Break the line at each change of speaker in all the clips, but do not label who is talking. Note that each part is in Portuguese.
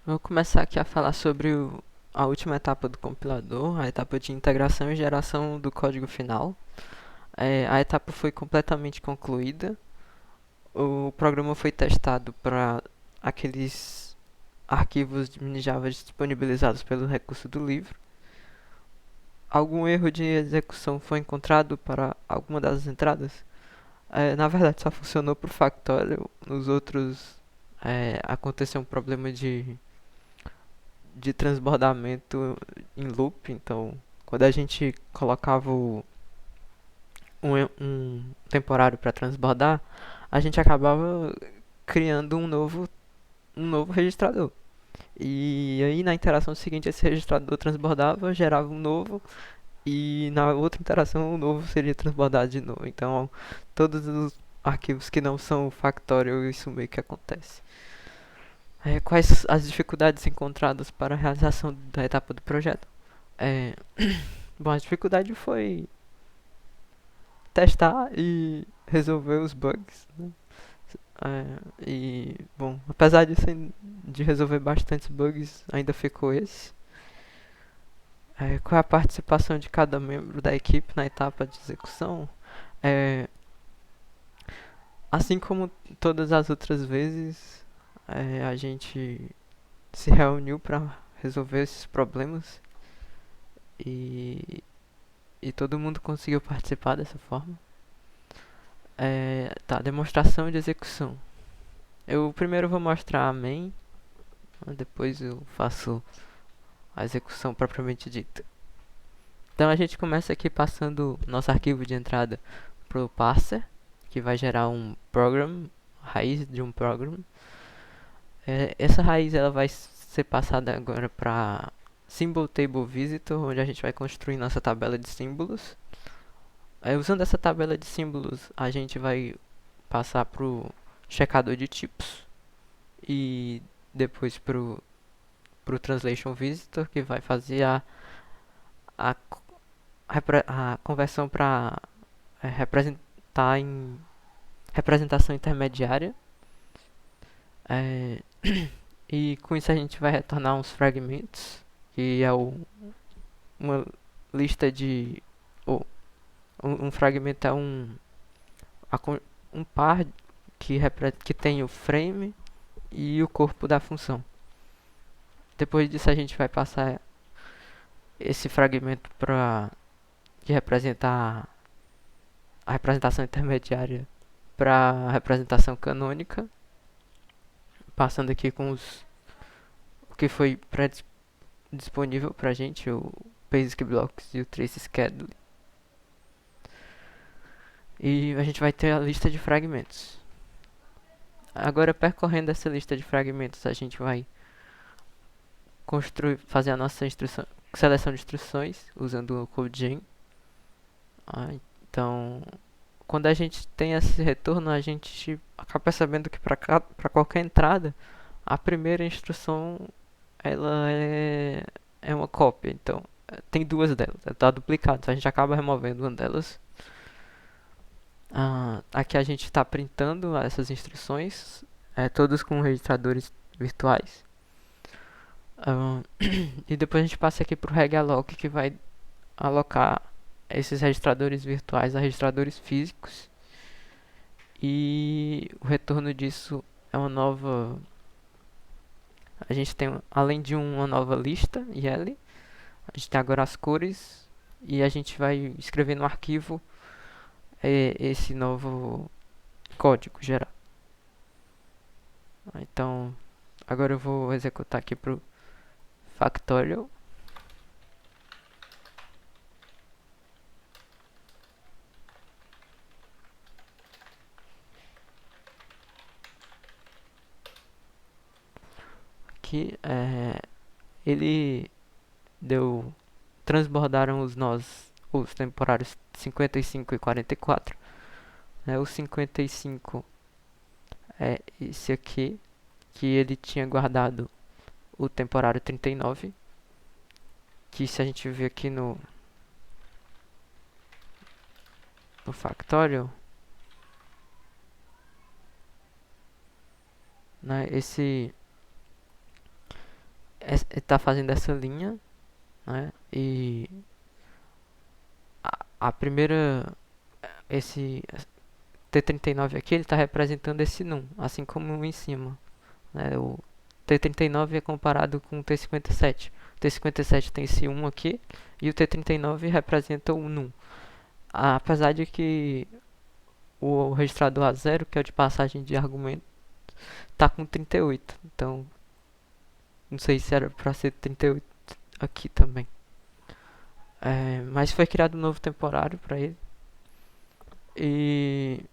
Vou começar aqui a falar sobre a última etapa do compilador, a etapa de integração e geração do código final. A etapa foi completamente concluída. O programa foi testado para aqueles arquivos de mini-Java disponibilizados pelo recurso do livro. Algum erro de execução foi encontrado para alguma das entradas? Na verdade, só funcionou para o Factorial. Nos outros, aconteceu um problema de transbordamento em loop. Então, quando a gente colocava um temporário para transbordar, a gente acabava criando um novo registrador. E aí na interação seguinte esse registrador transbordava, gerava um novo, e na outra interação o novo seria transbordado de novo. Então todos os arquivos que não são factorial, isso meio que acontece. Quais as dificuldades encontradas para a realização da etapa do projeto? É, bom, a dificuldade foi testar e resolver os bugs, né? Bom, apesar de resolver bastantes bugs, ainda ficou esse. Qual é a participação de cada membro da equipe na etapa de execução? É, assim como todas as outras vezes, a gente se reuniu para resolver esses problemas e, e todo mundo conseguiu participar dessa forma. Tá, demonstração de execução. Eu primeiro vou mostrar a main, depois eu faço a execução propriamente dita. Então a gente começa aqui passando nosso arquivo de entrada para o parser, que vai gerar um program, raiz de um program. Essa raiz ela vai ser passada agora para symbol table visitor, onde a gente vai construir nossa tabela de símbolos. Usando essa tabela de símbolos, a gente vai passar para o checador de tipos e depois para o translation visitor, que vai fazer a, a conversão para representar em representação intermediária. É, e com isso a gente vai retornar uns fragmentos, que é uma lista de. Ou, um fragmento é um par que tem o frame e o corpo da função. Depois disso a gente vai passar esse fragmento para que representa a representação intermediária para a representação canônica, passando aqui com o que foi disponível para a gente, o Basic Blocks e o Trace Schedule. E a gente vai ter a lista de fragmentos. Agora, percorrendo essa lista de fragmentos, a gente vai fazer a nossa seleção de instruções usando o CodeGen. Então, quando a gente tem esse retorno, a gente acaba percebendo que para qualquer entrada, a primeira instrução ela é uma cópia. Então, tem duas delas, está duplicado. Então, a gente acaba removendo uma delas. Aqui a gente está printando essas instruções, todos com registradores virtuais. E depois a gente passa aqui para o regalloc, que vai alocar esses registradores virtuais a registradores físicos. E o retorno disso é uma nova. A gente tem, além de uma nova lista IL, a gente tem agora as cores e a gente vai escrever no arquivo esse novo código geral. Então, agora eu vou executar aqui pro Factorial. Aqui ele transbordaram os nós, os temporários 55 e 44. O 55 é esse aqui, que ele tinha guardado o temporário 39, que se a gente ver aqui no Factorial, né, está fazendo essa linha, né? E a primeira, esse T39 aqui, ele está representando esse num, assim como em cima, né? O T39 é comparado com o T57. O T57 tem esse 1 aqui e o T39 representa o num. Apesar de que o registrador A0, que é o de passagem de argumento, tá com 38. Então, não sei se era para ser 38 aqui também. Mas foi criado um novo temporário para ele. E,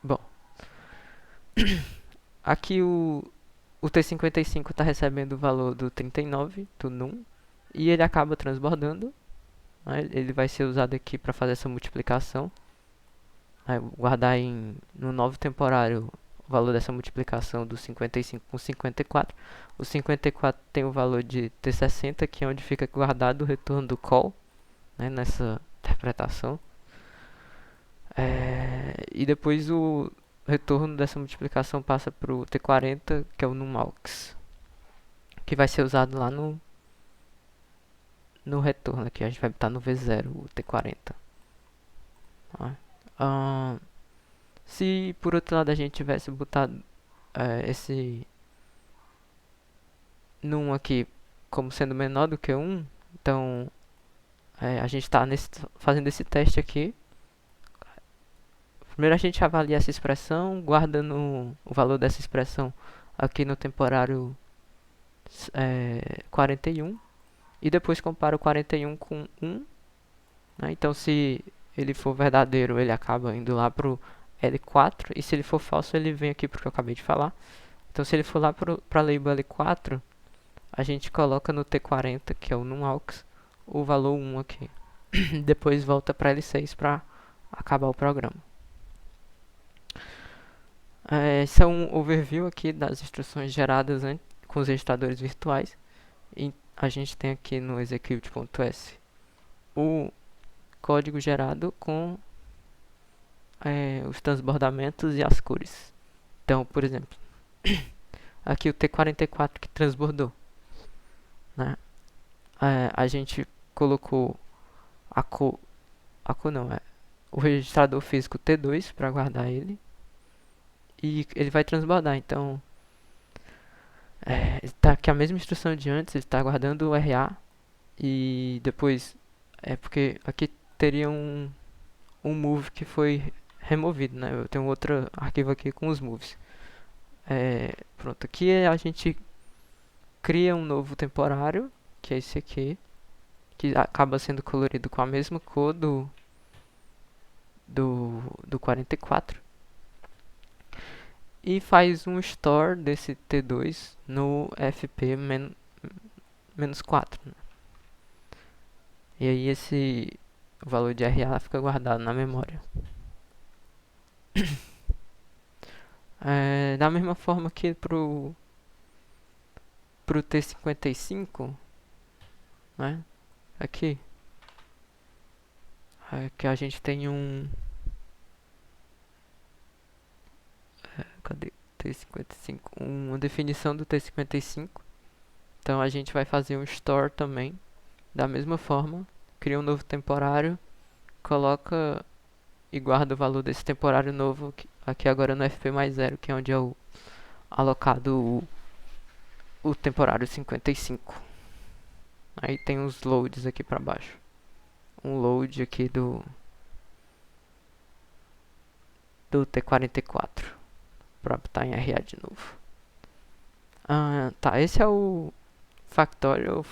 bom, aqui o T55 está recebendo o valor do 39, do num, e ele acaba transbordando. Né? Ele vai ser usado aqui para fazer essa multiplicação. Guardar no novo temporário o valor dessa multiplicação do 55 com 54. O 54 tem o valor de T60, que é onde fica guardado o retorno do call, né, nessa interpretação. E depois o retorno dessa multiplicação passa para o T40, que é o numaux, que vai ser usado lá no retorno. Aqui a gente vai botar no V0 o T40. Se por outro lado a gente tivesse botado esse num aqui como sendo menor do que 1, então a gente está fazendo esse teste aqui. Primeiro a gente avalia essa expressão, guarda o valor dessa expressão aqui no temporário 41 e depois compara o 41 com 1. Né? Então se ele for verdadeiro, ele acaba indo lá para o L4, e se ele for falso, ele vem aqui porque eu acabei de falar. Então se ele for lá para a label L4, a gente coloca no T40, que é o numaux, o valor 1 aqui. Depois volta para L6 para acabar o programa. Esse é um overview aqui das instruções geradas com os registradores virtuais. E a gente tem aqui no execute.s o código gerado com os transbordamentos e as cores. Então, por exemplo, aqui o T44 que transbordou. Né? A gente colocou o registrador físico T2 para guardar ele. E ele vai transbordar, então está aqui a mesma instrução de antes, ele está guardando o RA. E depois, porque aqui teria um move que foi removido, né? Eu tenho outro arquivo aqui com os moves. Pronto, aqui a gente cria um novo temporário, que é esse aqui, que acaba sendo colorido com a mesma cor do 44. E faz um store desse T2 no FP-4. Né? E aí o valor de RA fica guardado na memória. Da mesma forma que pro T55, né? Aqui a gente tem cadê T55? Uma definição do T55. Então a gente vai fazer um store também, da mesma forma, cria um novo temporário, coloca e guarda o valor desse temporário novo aqui agora no FP mais 0, que é onde é alocado o temporário 55. Aí tem os loads aqui para baixo. Um load aqui do T44 para botar em RA de novo. Tá, esse é o factorial,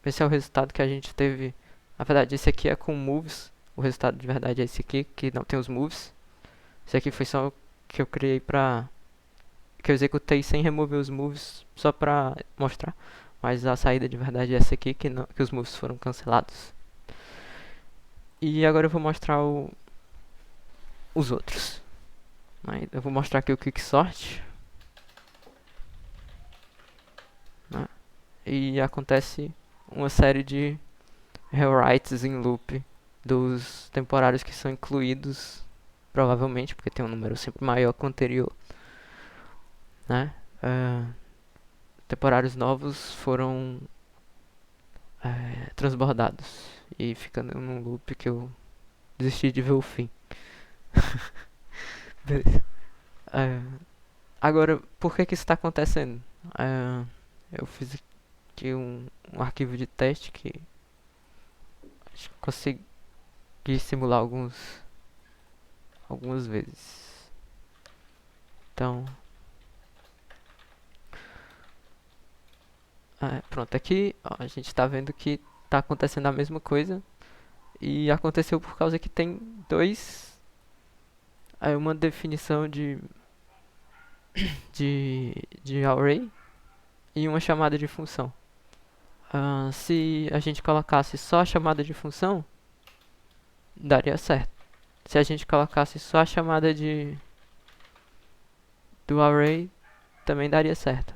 esse é o resultado que a gente teve. Na verdade, esse aqui é com moves. O resultado de verdade é esse aqui, que não tem os moves. Esse aqui foi só que eu criei que eu executei sem remover os moves, só pra mostrar. Mas a saída de verdade é essa aqui, que os moves foram cancelados. E agora eu vou mostrar os outros. Eu vou mostrar aqui o quicksort. Né? E acontece uma série de rewrites em loop dos temporários que são incluídos, provavelmente, porque tem um número sempre maior que o anterior. Né? temporários novos foram transbordados. E ficando num loop que eu desisti de ver o fim. Beleza. É, agora, por que isso está acontecendo? Eu fiz aqui um arquivo de teste que acho que consegui simular algumas vezes. Então, pronto, aqui ó, a gente está vendo que está acontecendo a mesma coisa e aconteceu por causa que tem uma definição de array e uma chamada de função. Se a gente colocasse só a chamada de função, daria certo. Se a gente colocasse só a chamada do array, também daria certo.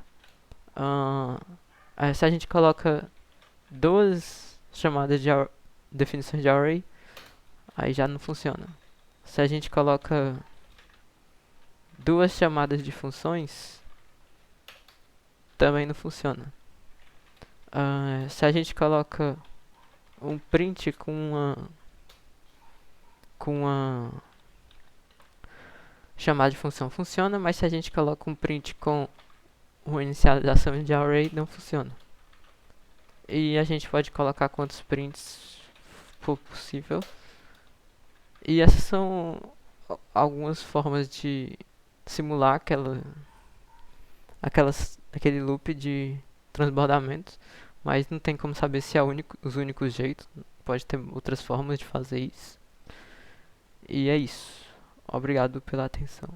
Se a gente coloca duas chamadas de definições de array, aí já não funciona. Se a gente coloca duas chamadas de funções, também não funciona. Se a gente coloca um print com uma chamada de função, funciona, mas se a gente coloca um print com uma inicialização de array, não funciona. E a gente pode colocar quantos prints for possível. E essas são algumas formas de simular aquele loop de transbordamentos, mas não tem como saber se é os únicos jeitos. Pode ter outras formas de fazer isso. E é isso. Obrigado pela atenção.